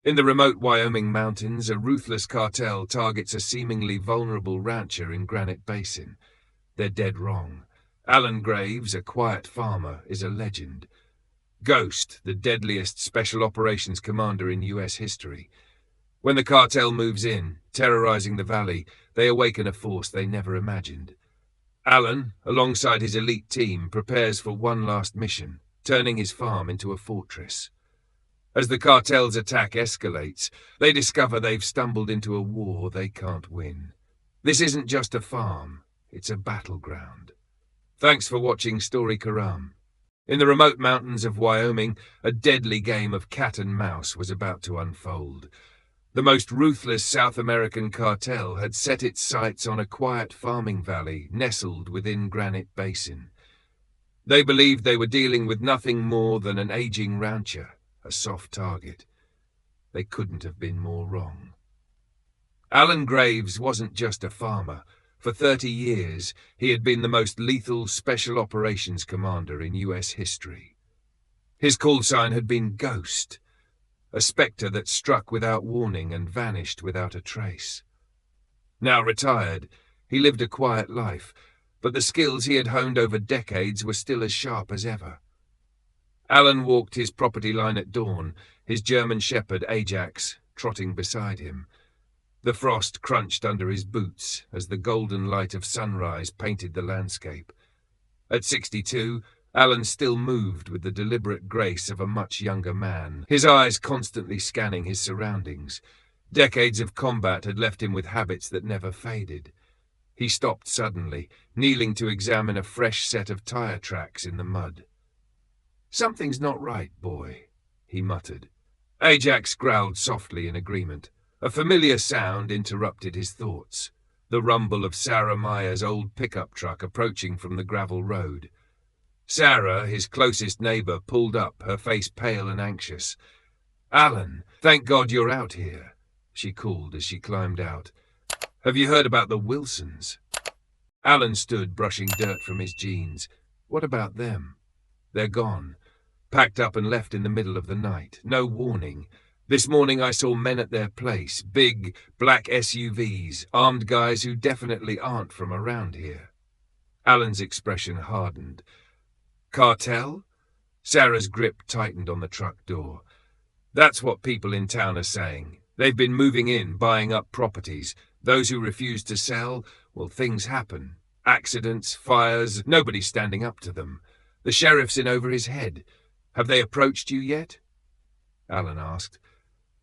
In the remote Wyoming mountains, a ruthless cartel targets a seemingly vulnerable rancher in Granite Basin. They're dead wrong. Alan Graves, a quiet farmer, is a legend. Ghost, the deadliest special operations commander in U.S. history. When the cartel moves in, terrorizing the valley, they awaken a force they never imagined. Alan, alongside his elite team, prepares for one last mission, turning his farm into a fortress. As the cartel's attack escalates, they discover they've stumbled into a war they can't win. This isn't just a farm, it's a battleground. Thanks for watching Story Karam. In the remote mountains of Wyoming, a deadly game of cat and mouse was about to unfold. The most ruthless South American cartel had set its sights on a quiet farming valley nestled within Granite Basin. They believed they were dealing with nothing more than an aging rancher, a soft target. They couldn't have been more wrong. Alan Graves wasn't just a farmer. For 30 years, he had been the most lethal special operations commander in U.S. history. His call sign had been Ghost, a spectre that struck without warning and vanished without a trace. Now retired, he lived a quiet life, but the skills he had honed over decades were still as sharp as ever. Alan walked his property line at dawn, his German shepherd Ajax trotting beside him. The frost crunched under his boots as the golden light of sunrise painted the landscape. At 62, Alan still moved with the deliberate grace of a much younger man, his eyes constantly scanning his surroundings. Decades of combat had left him with habits that never faded. He stopped suddenly, kneeling to examine a fresh set of tire tracks in the mud. "Something's not right, boy," he muttered. Ajax growled softly in agreement. A familiar sound interrupted his thoughts, the rumble of Sarah Meyer's old pickup truck approaching from the gravel road. Sarah, his closest neighbor, pulled up, her face pale and anxious. "Alan, thank God you're out here," she called as she climbed out. "Have you heard about the Wilsons?" Alan stood, brushing dirt from his jeans. "What about them?" "They're gone. Packed up and left in the middle of the night. No warning. This morning I saw men at their place, big, black SUVs, armed guys who definitely aren't from around here." Alan's expression hardened. "Cartel?" Sarah's grip tightened on the truck door. "That's what people in town are saying. They've been moving in, buying up properties. Those who refuse to sell, well, things happen. Accidents, fires, nobody's standing up to them. The sheriff's in over his head. Have they approached you yet?" Alan asked.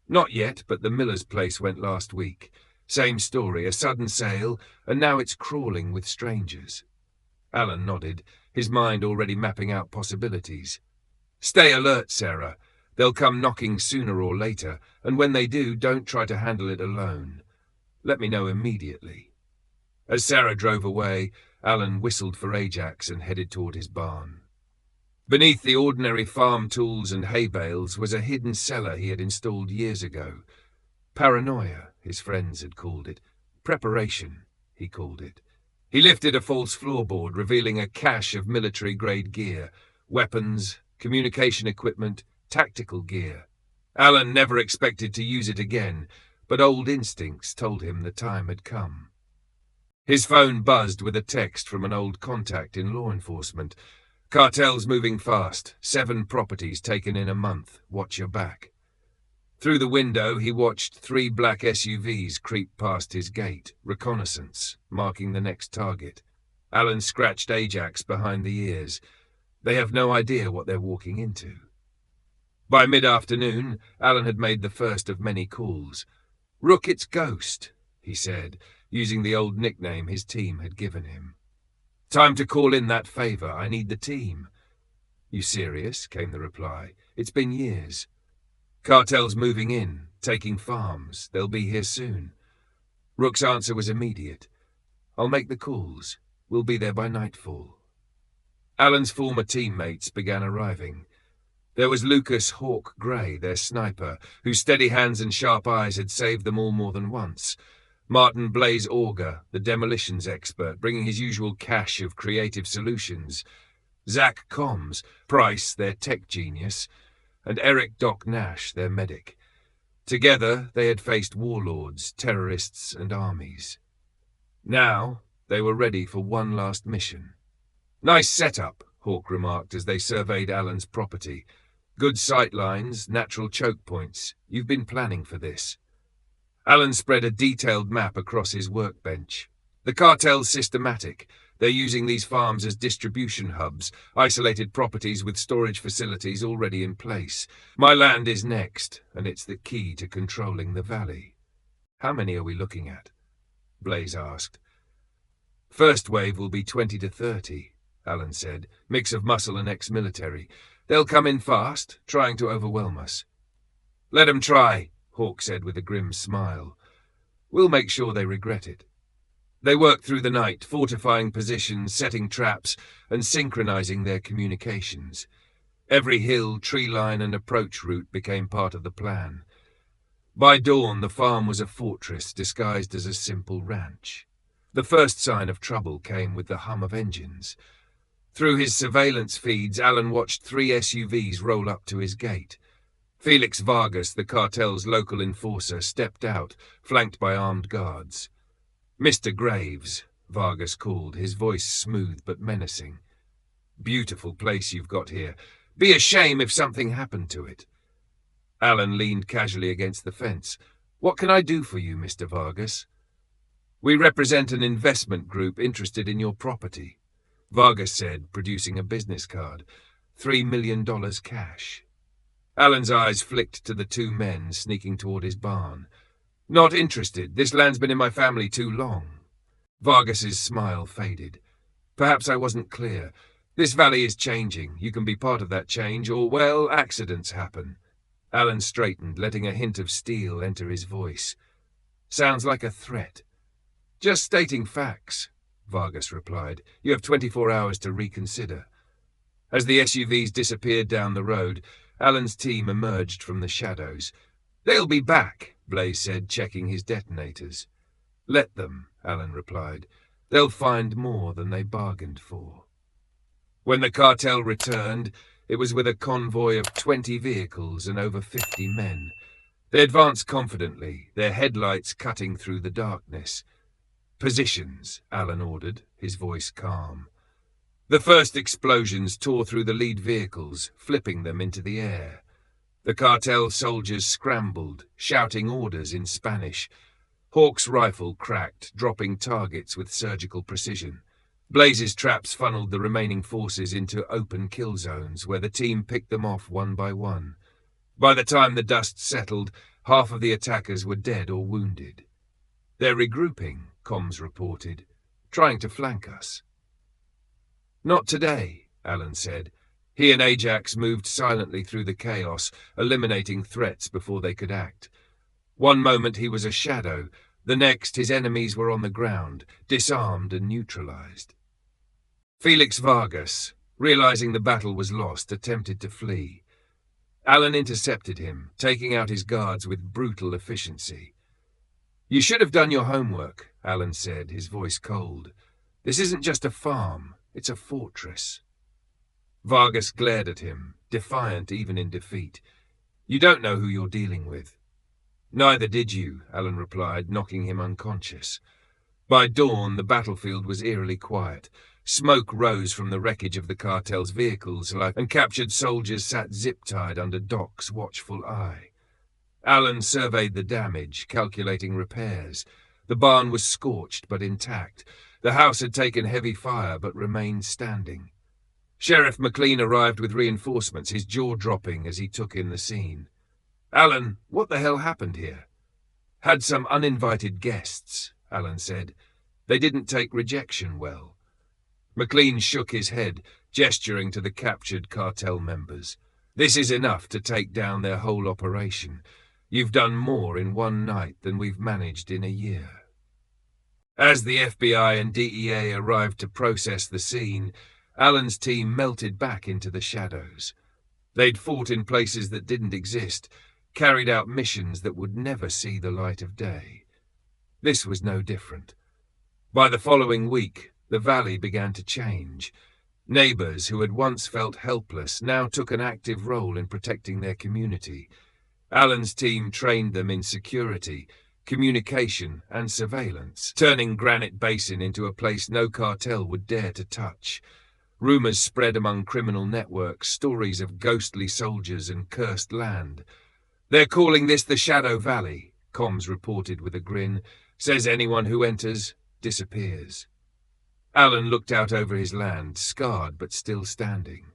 "Not yet, but the miller's place went last week. Same story, a sudden sale, and now it's crawling with strangers." Alan nodded, his mind already mapping out possibilities. "Stay alert, Sarah. They'll come knocking sooner or later, and when they do, don't try to handle it alone. Let me know immediately." As Sarah drove away, Alan whistled for Ajax and headed toward his barn. Beneath the ordinary farm tools and hay bales was a hidden cellar he had installed years ago. Paranoia, his friends had called it. Preparation, he called it. He lifted a false floorboard, revealing a cache of military-grade gear, weapons, communication equipment, tactical gear. Alan never expected to use it again, but old instincts told him the time had come. His phone buzzed with a text from an old contact in law enforcement. "Cartel's moving fast. 7 properties taken in a month. Watch your back." Through the window, he watched 3 black SUVs creep past his gate, reconnaissance, marking the next target. Alan scratched Ajax behind the ears. They have no idea what they're walking into. By mid-afternoon, Alan had made the first of many calls. "Rook, it's Ghost," he said, using the old nickname his team had given him. "Time to call in that favor. I need the team." "You serious?" came the reply. "It's been years." "Cartel's moving in, taking farms. They'll be here soon." Rook's answer was immediate. "I'll make the calls. We'll be there by nightfall." Alan's former teammates began arriving. There was Lucas Hawk Gray, their sniper, whose steady hands and sharp eyes had saved them all more than once. Martin Blaze Auger, the demolitions expert, bringing his usual cache of creative solutions. Zach Combs, Price, their tech genius, and Eric Doc Nash, their medic. Together, they had faced warlords, terrorists, and armies. Now, they were ready for one last mission. "Nice setup," Hawke remarked as they surveyed Alan's property. "Good sight lines, natural choke points. You've been planning for this." Alan spread a detailed map across his workbench. "The cartel's systematic. They're using these farms as distribution hubs, isolated properties with storage facilities already in place. My land is next, and it's the key to controlling the valley." "How many are we looking at?" Blaze asked. "First wave will be 20 to 30, Alan said, "mix of muscle and ex-military. They'll come in fast, trying to overwhelm us." "Let 'em try," Hawke said with a grim smile. "We'll make sure they regret it." They worked through the night, fortifying positions, setting traps, and synchronizing their communications. Every hill, tree line, and approach route became part of the plan. By dawn, the farm was a fortress disguised as a simple ranch. The first sign of trouble came with the hum of engines. Through his surveillance feeds, Alan watched 3 SUVs roll up to his gate. Felix Vargas, the cartel's local enforcer, stepped out, flanked by armed guards. "Mr. Graves," Vargas called, his voice smooth but menacing. "Beautiful place you've got here. Be a shame if something happened to it." Alan leaned casually against the fence. "What can I do for you, Mr. Vargas?" "We represent an investment group interested in your property," Vargas said, producing a business card. $3 million cash. Alan's eyes flicked to the 2 men sneaking toward his barn. "Not interested. This land's been in my family too long." Vargas's smile faded. "Perhaps I wasn't clear. This valley is changing. You can be part of that change, or, well, accidents happen." Alan straightened, letting a hint of steel enter his voice. "Sounds like a threat." "Just stating facts," Vargas replied. "You have 24 hours to reconsider." As the SUVs disappeared down the road, Alan's team emerged from the shadows. "They'll be back," Blaze said, checking his detonators. "Let them," Alan replied. "They'll find more than they bargained for." When the cartel returned, it was with a convoy of 20 vehicles and over 50 men. They advanced confidently, their headlights cutting through the darkness. "Positions," Alan ordered, his voice calm. The first explosions tore through the lead vehicles, flipping them into the air. The cartel soldiers scrambled, shouting orders in Spanish. Hawke's rifle cracked, dropping targets with surgical precision. Blaze's traps funneled the remaining forces into open kill zones, where the team picked them off one by one. By the time the dust settled, half of the attackers were dead or wounded. "They're regrouping," comms reported, "trying to flank us." "Not today," Alan said. He and Ajax moved silently through the chaos, eliminating threats before they could act. One moment he was a shadow, the next his enemies were on the ground, disarmed and neutralized. Felix Vargas, realizing the battle was lost, attempted to flee. Alan intercepted him, taking out his guards with brutal efficiency. "You should have done your homework," Alan said, his voice cold. "This isn't just a farm, it's a fortress." Vargas glared at him, defiant even in defeat. "You don't know who you're dealing with." "Neither did you," Alan replied, knocking him unconscious. By dawn, the battlefield was eerily quiet. Smoke rose from the wreckage of the cartel's vehicles, and captured soldiers sat zip-tied under Doc's watchful eye. Alan surveyed the damage, calculating repairs. The barn was scorched but intact. The house had taken heavy fire but remained standing. Sheriff McLean arrived with reinforcements, his jaw dropping as he took in the scene. "Alan, what the hell happened here?" "Had some uninvited guests," Alan said. "They didn't take rejection well." McLean shook his head, gesturing to the captured cartel members. "This is enough to take down their whole operation. You've done more in one night than we've managed in a year." As the FBI and DEA arrived to process the scene, Alan's team melted back into the shadows. They'd fought in places that didn't exist, carried out missions that would never see the light of day. This was no different. By the following week, the valley began to change. Neighbors who had once felt helpless now took an active role in protecting their community. Alan's team trained them in security, communication, and surveillance, turning Granite Basin into a place no cartel would dare to touch. Rumors spread among criminal networks, stories of ghostly soldiers and cursed land. "They're calling this the Shadow Valley," comms reported with a grin. "Says anyone who enters disappears." Alan looked out over his land, scarred but still standing.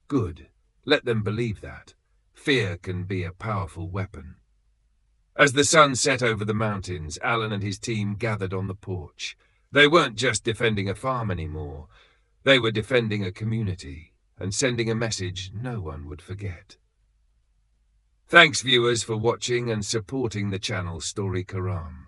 Good. Let them believe that. Fear can be a powerful weapon. As the sun set over the mountains, Alan and his team gathered on the porch. They weren't just defending a farm anymore. They were defending a community and sending a message no one would forget. Thanks, viewers, for watching and supporting the channel Story Karam.